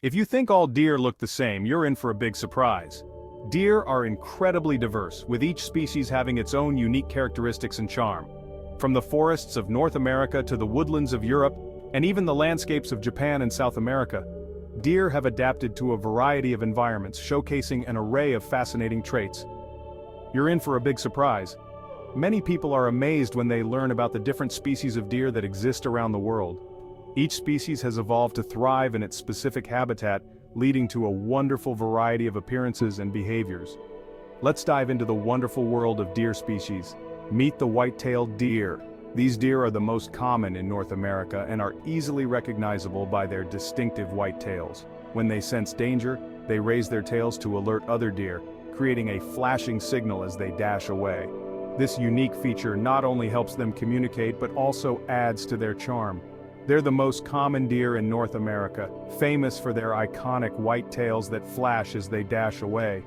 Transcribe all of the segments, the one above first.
If you think all deer look the same, you're in for a big surprise. Deer are incredibly diverse, with each species having its own unique characteristics and charm. From the forests of North America to the woodlands of Europe, and even the landscapes of Japan and South America, deer have adapted to a variety of environments, showcasing an array of fascinating traits. You're in for a big surprise. Many people are amazed when they learn about the different species of deer that exist around the world. Each species has evolved to thrive in its specific habitat, leading to a wonderful variety of appearances and behaviors. Let's dive into the wonderful world of deer species. Meet the white-tailed deer. These deer are the most common in North America and are easily recognizable by their distinctive white tails. When they sense danger, they raise their tails to alert other deer, creating a flashing signal as they dash away. This unique feature not only helps them communicate but also adds to their charm. They're the most common deer in North America, famous for their iconic white tails that flash as they dash away.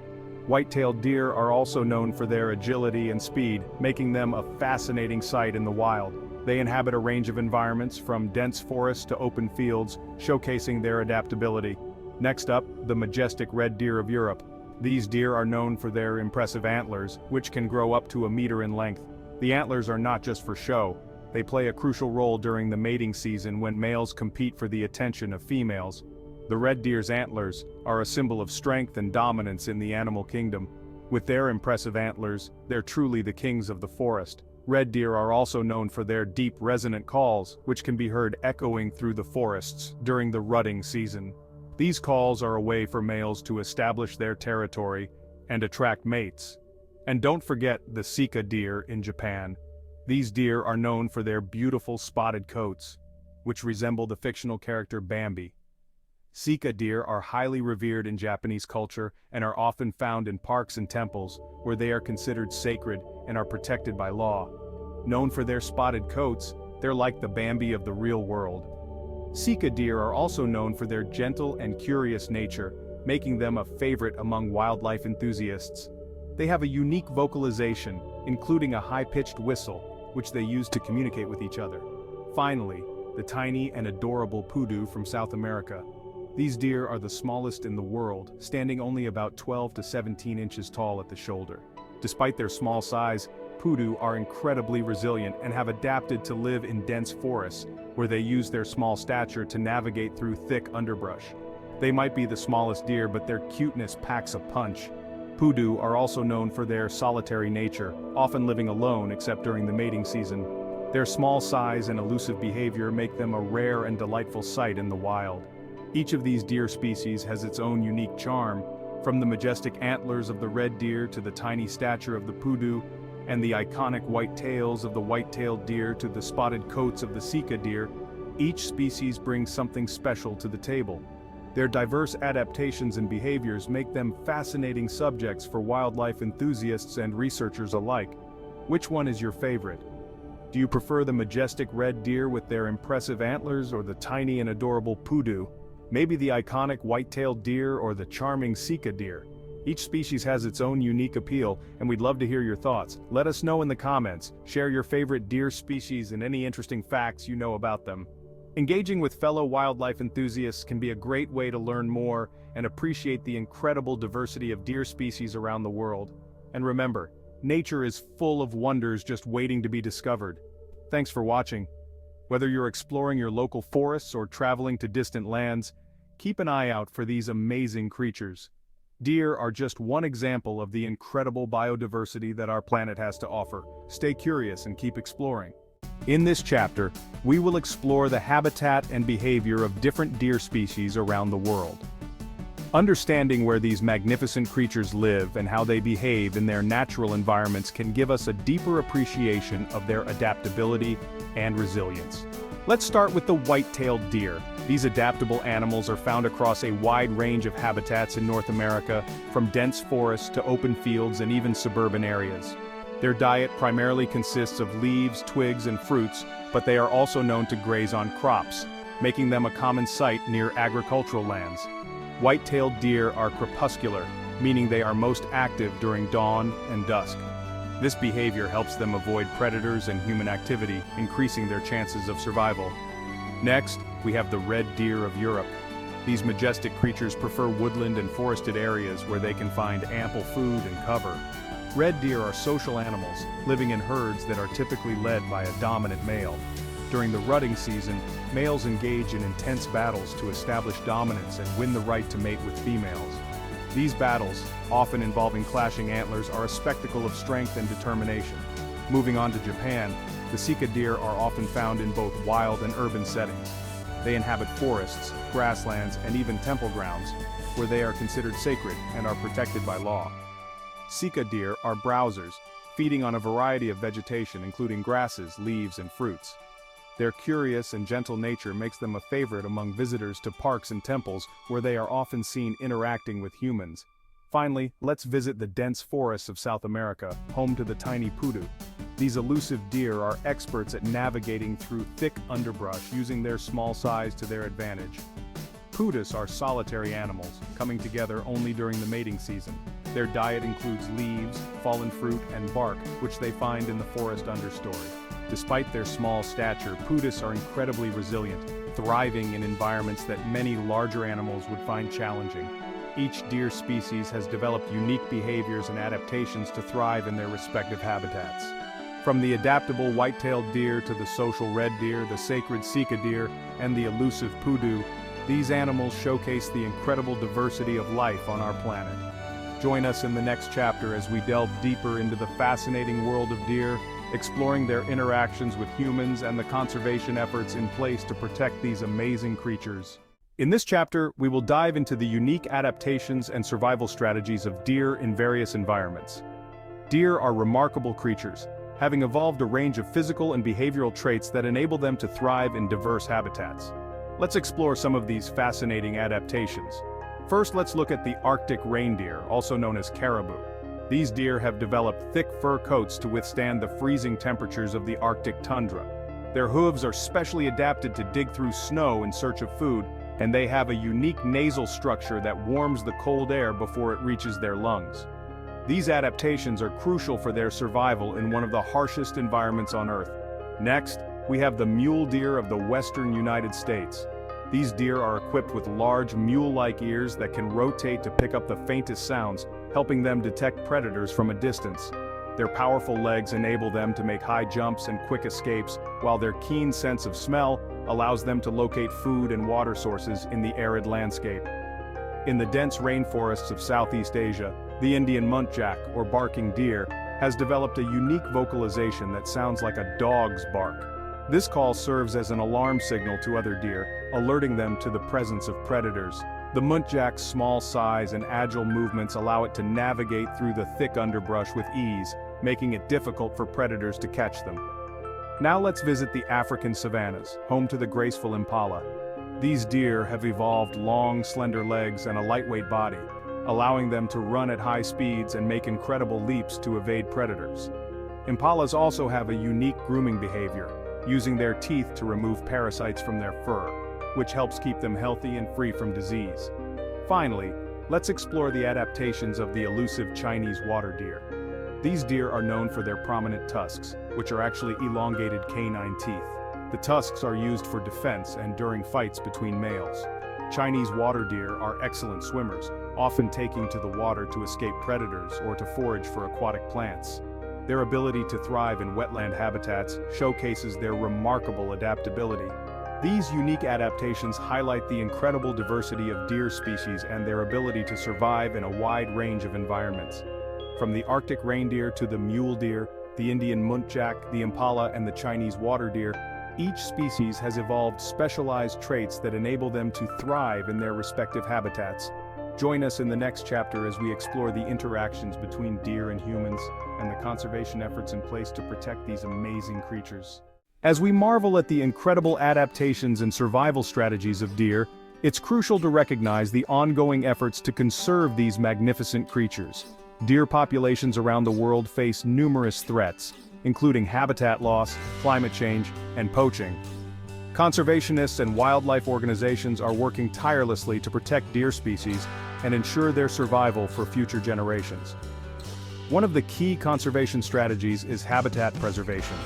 White-tailed deer are also known for their agility and speed, making them a fascinating sight in the wild. They inhabit a range of environments from dense forests to open fields, showcasing their adaptability. Next up, the majestic red deer of Europe. These deer are known for their impressive antlers, which can grow up to a meter in length. The antlers are not just for show. They play a crucial role during the mating season when males compete for the attention of females. The red deer's antlers are a symbol of strength and dominance in the animal kingdom. With their impressive antlers, they're truly the kings of the forest. Red deer are also known for their deep resonant calls, which can be heard echoing through the forests during the rutting season. These calls are a way for males to establish their territory and attract mates. And don't forget the Sika deer in Japan. These deer are known for their beautiful spotted coats, which resemble the fictional character Bambi. Sika deer are highly revered in Japanese culture and are often found in parks and temples, where they are considered sacred and are protected by law. Known for their spotted coats, they're like the Bambi of the real world. Sika deer are also known for their gentle and curious nature, making them a favorite among wildlife enthusiasts. They have a unique vocalization, including a high-pitched whistle, which they use to communicate with each other. Finally, the tiny and adorable pudu from South America. These deer are the smallest in the world, standing only about 12 to 17 inches tall at the shoulder. Despite their small size, pudu are incredibly resilient and have adapted to live in dense forests, where they use their small stature to navigate through thick underbrush. They might be the smallest deer, but their cuteness packs a punch. Pudu are also known for their solitary nature, often living alone except during the mating season. Their small size and elusive behavior make them a rare and delightful sight in the wild. Each of these deer species has its own unique charm, from the majestic antlers of the red deer to the tiny stature of the pudu, and the iconic white tails of the white-tailed deer to the spotted coats of the Sika deer. Each species brings something special to the table. Their diverse adaptations and behaviors make them fascinating subjects for wildlife enthusiasts and researchers alike. Which one is your favorite? Do you prefer the majestic red deer with their impressive antlers, or the tiny and adorable pudu? Maybe the iconic white-tailed deer or the charming Sika deer? Each species has its own unique appeal, and we'd love to hear your thoughts. Let us know in the comments. Share your favorite deer species and any interesting facts you know about them. Engaging with fellow wildlife enthusiasts can be a great way to learn more and appreciate the incredible diversity of deer species around the world. And remember, nature is full of wonders just waiting to be discovered. Thanks for watching. Whether you're exploring your local forests or traveling to distant lands, keep an eye out for these amazing creatures. Deer are just one example of the incredible biodiversity that our planet has to offer. Stay curious and keep exploring. In this chapter, we will explore the habitat and behavior of different deer species around the world. Understanding where these magnificent creatures live and how they behave in their natural environments can give us a deeper appreciation of their adaptability and resilience. Let's start with the white-tailed deer. These adaptable animals are found across a wide range of habitats in North America, from dense forests to open fields and even suburban areas. Their diet primarily consists of leaves, twigs, and fruits, but they are also known to graze on crops, making them a common sight near agricultural lands. White-tailed deer are crepuscular, meaning they are most active during dawn and dusk. This behavior helps them avoid predators and human activity, increasing their chances of survival. Next, we have the red deer of Europe. These majestic creatures prefer woodland and forested areas where they can find ample food and cover. Red deer are social animals, living in herds that are typically led by a dominant male. During the rutting season, males engage in intense battles to establish dominance and win the right to mate with females. These battles, often involving clashing antlers, are a spectacle of strength and determination. Moving on to Japan, the Sika deer are often found in both wild and urban settings. They inhabit forests, grasslands, and even temple grounds, where they are considered sacred and are protected by law. Sika deer are browsers, feeding on a variety of vegetation including grasses, leaves, and fruits. Their curious and gentle nature makes them a favorite among visitors to parks and temples, where they are often seen interacting with humans. Finally, let's visit the dense forests of South America, home to the tiny pudu. These elusive deer are experts at navigating through thick underbrush, using their small size to their advantage. Pudus are solitary animals, coming together only during the mating season. Their diet includes leaves, fallen fruit, and bark, which they find in the forest understory. Despite their small stature, pudus are incredibly resilient, thriving in environments that many larger animals would find challenging. Each deer species has developed unique behaviors and adaptations to thrive in their respective habitats. From the adaptable white-tailed deer to the social red deer, the sacred Sika deer, and the elusive pudu, these animals showcase the incredible diversity of life on our planet. Join us in the next chapter as we delve deeper into the fascinating world of deer, exploring their interactions with humans and the conservation efforts in place to protect these amazing creatures. In this chapter, we will dive into the unique adaptations and survival strategies of deer in various environments. Deer are remarkable creatures, having evolved a range of physical and behavioral traits that enable them to thrive in diverse habitats. Let's explore some of these fascinating adaptations. First, let's look at the Arctic reindeer, also known as caribou. These deer have developed thick fur coats to withstand the freezing temperatures of the Arctic tundra. Their hooves are specially adapted to dig through snow in search of food, and they have a unique nasal structure that warms the cold air before it reaches their lungs. These adaptations are crucial for their survival in one of the harshest environments on Earth. Next, we have the mule deer of the western United States. These deer are equipped with large mule-like ears that can rotate to pick up the faintest sounds, helping them detect predators from a distance. Their powerful legs enable them to make high jumps and quick escapes, while their keen sense of smell allows them to locate food and water sources in the arid landscape. In the dense rainforests of Southeast Asia, the Indian muntjac, or barking deer, has developed a unique vocalization that sounds like a dog's bark. This call serves as an alarm signal to other deer, alerting them to the presence of predators. The muntjac's small size and agile movements allow it to navigate through the thick underbrush with ease, making it difficult for predators to catch them. Now let's visit the African savannas, home to the graceful impala. These deer have evolved long, slender legs and a lightweight body, allowing them to run at high speeds and make incredible leaps to evade predators. Impalas also have a unique grooming behavior, using their teeth to remove parasites from their fur, which helps keep them healthy and free from disease. Finally, let's explore the adaptations of the elusive Chinese water deer. These deer are known for their prominent tusks, which are actually elongated canine teeth. The tusks are used for defense and during fights between males. Chinese water deer are excellent swimmers, often taking to the water to escape predators or to forage for aquatic plants. Their ability to thrive in wetland habitats showcases their remarkable adaptability. These unique adaptations highlight the incredible diversity of deer species and their ability to survive in a wide range of environments. From the Arctic reindeer to the mule deer, the Indian muntjac, the impala, and the Chinese water deer, each species has evolved specialized traits that enable them to thrive in their respective habitats. Join us in the next chapter as we explore the interactions between deer and humans and the conservation efforts in place to protect these amazing creatures. As we marvel at the incredible adaptations and survival strategies of deer, it's crucial to recognize the ongoing efforts to conserve these magnificent creatures. Deer populations around the world face numerous threats, including habitat loss, climate change, and poaching. Conservationists and wildlife organizations are working tirelessly to protect deer species and ensure their survival for future generations. One of the key conservation strategies is habitat preservation.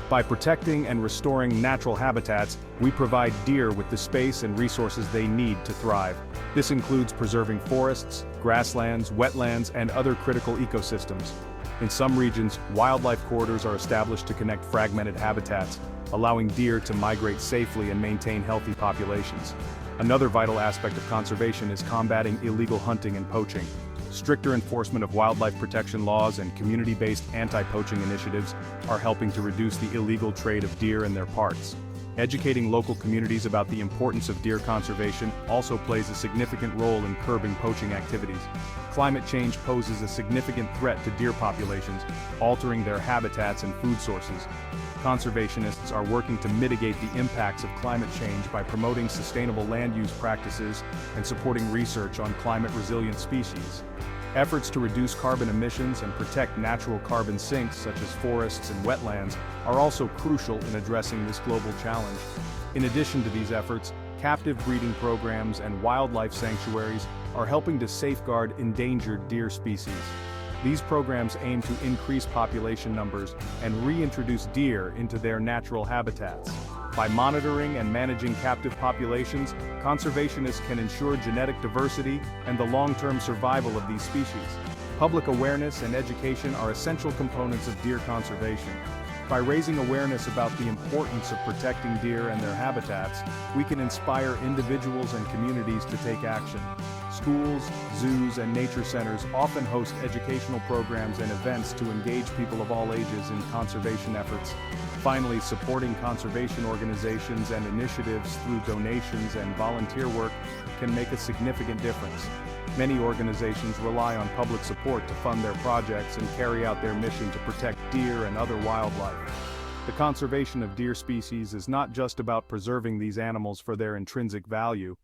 By protecting and restoring natural habitats, we provide deer with the space and resources they need to thrive. This includes preserving forests, grasslands, wetlands, and other critical ecosystems. In some regions, wildlife corridors are established to connect fragmented habitats, allowing deer to migrate safely and maintain healthy populations. Another vital aspect of conservation is combating illegal hunting and poaching. Stricter enforcement of wildlife protection laws and community-based anti-poaching initiatives are helping to reduce the illegal trade of deer and their parts. Educating local communities about the importance of deer conservation also plays a significant role in curbing poaching activities. Climate change poses a significant threat to deer populations, altering their habitats and food sources. Conservationists are working to mitigate the impacts of climate change by promoting sustainable land use practices and supporting research on climate-resilient species. Efforts to reduce carbon emissions and protect natural carbon sinks such as forests and wetlands are also crucial in addressing this global challenge. In addition to these efforts, captive breeding programs and wildlife sanctuaries are helping to safeguard endangered deer species. These programs aim to increase population numbers and reintroduce deer into their natural habitats. By monitoring and managing captive populations, conservationists can ensure genetic diversity and the long-term survival of these species. Public awareness and education are essential components of deer conservation. By raising awareness about the importance of protecting deer and their habitats, we can inspire individuals and communities to take action. Schools, zoos, and nature centers often host educational programs and events to engage people of all ages in conservation efforts. Finally, supporting conservation organizations and initiatives through donations and volunteer work can make a significant difference. Many organizations rely on public support to fund their projects and carry out their mission to protect deer and other wildlife. The conservation of deer species is not just about preserving these animals for their intrinsic value.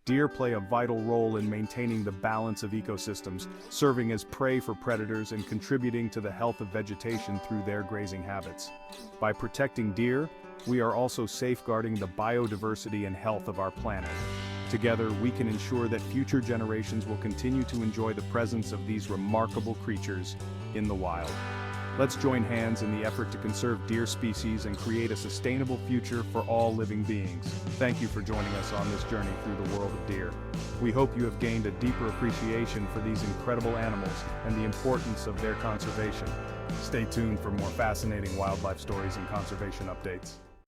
Deer play a vital role in maintaining the balance of ecosystems, serving as prey for predators and contributing to the health of vegetation through their grazing habits. By protecting deer, we are also safeguarding the biodiversity and health of our planet. Together, we can ensure that future generations will continue to enjoy the presence of these remarkable creatures in the wild. Let's join hands in the effort to conserve deer species and create a sustainable future for all living beings. Thank you for joining us on this journey through the world of deer. We hope you have gained a deeper appreciation for these incredible animals and the importance of their conservation. Stay tuned for more fascinating wildlife stories and conservation updates.